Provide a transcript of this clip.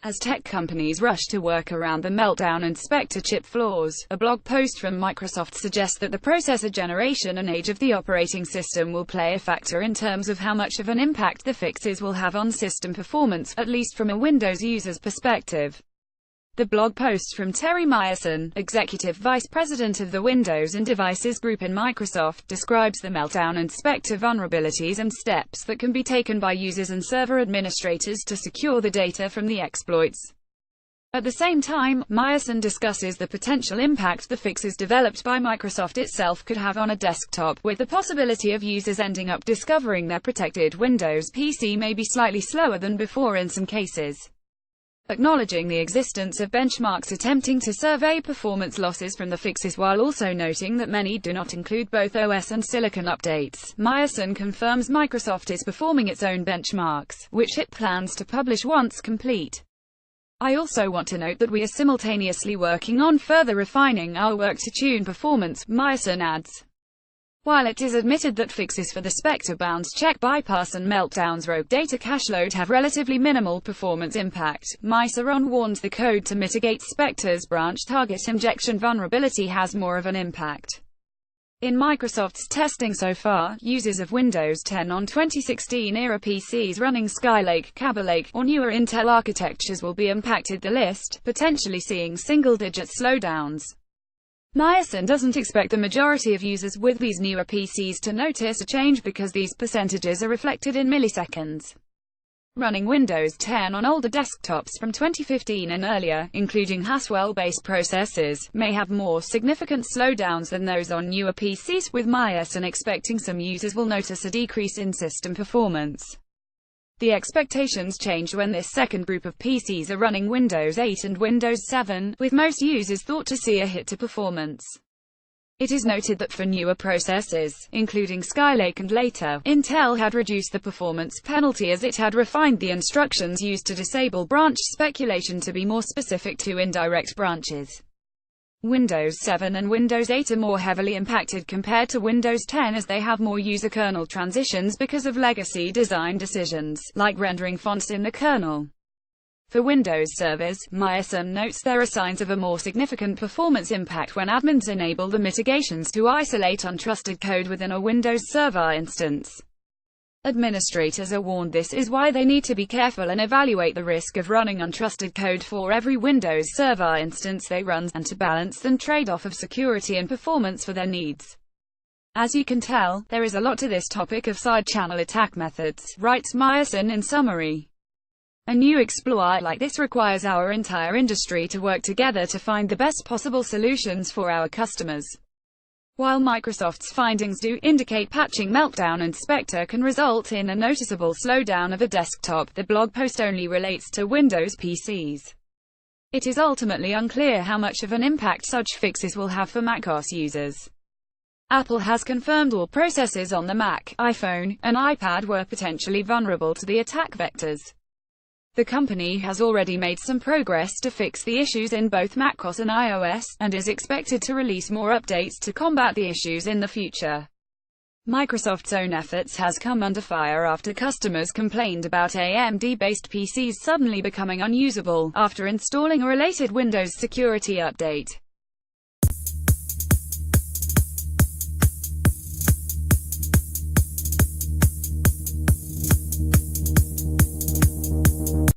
as tech companies rush to work around the meltdown and spectre chip flaws. A blog post from Microsoft suggests that the processor generation and age of the operating system will play a factor in terms of how much of an impact the fixes will have on system performance, at least from a Windows user's perspective. The blog post from Terry Myerson, Executive Vice President of the Windows and Devices Group in Microsoft, describes the meltdown and spectre vulnerabilities and steps that can be taken by users and server administrators to secure the data from the exploits. At the same time, Myerson discusses the potential impact the fixes developed by Microsoft itself could have on a desktop, with the possibility of users ending up discovering their protected Windows PC may be slightly slower than before in some cases. Acknowledging the existence of benchmarks attempting to survey performance losses from the fixes while also noting that many do not include both OS and silicon updates, Myerson confirms Microsoft is performing its own benchmarks, which it plans to publish once complete. I also want to note that we are simultaneously working on further refining our work to tune performance, Myerson adds. While it is admitted that fixes for the Spectre bounce check bypass and meltdown's rogue data cache load have relatively minimal performance impact, Myerson warns the code to mitigate Spectre's branch target injection vulnerability has more of an impact. In Microsoft's testing so far, users of Windows 10 on 2016-era PCs running Skylake, Kaby or newer Intel architectures will be impacted the list, potentially seeing single-digit slowdowns. Myerson doesn't expect the majority of users with these newer PCs to notice a change because these percentages are reflected in milliseconds. Running Windows 10 on older desktops from 2015 and earlier, including Haswell-based processors, may have more significant slowdowns than those on newer PCs, with Myerson expecting some users will notice a decrease in system performance. The expectations change when this second group of PCs are running Windows 8 and Windows 7, with most users thought to see a hit to performance. It is noted that for newer processors, including Skylake and later, Intel had reduced the performance penalty as it had refined the instructions used to disable branch speculation to be more specific to indirect branches. Windows 7 and Windows 8 are more heavily impacted compared to Windows 10 as they have more user kernel transitions because of legacy design decisions, like rendering fonts in the kernel. For Windows servers, Myerson notes there are signs of a more significant performance impact when admins enable the mitigations to isolate untrusted code within a Windows Server instance. Administrators are warned this is why they need to be careful and evaluate the risk of running untrusted code for every Windows Server instance they run, and to balance the trade-off of security and performance for their needs. As you can tell, there is a lot to this topic of side-channel attack methods, writes Myerson in summary. A new exploit like this requires our entire industry to work together to find the best possible solutions for our customers. While Microsoft's findings do indicate patching Meltdown and Spectre can result in a noticeable slowdown of a desktop, the blog post only relates to Windows PCs. It is ultimately unclear how much of an impact such fixes will have for macOS users. Apple has confirmed all processors on the Mac, iPhone, and iPad were potentially vulnerable to the attack vectors. The company has already made some progress to fix the issues in both macOS and iOS, and is expected to release more updates to combat the issues in the future. Microsoft's own efforts has come under fire after customers complained about AMD-based PCs suddenly becoming unusable, after installing a related Windows security update.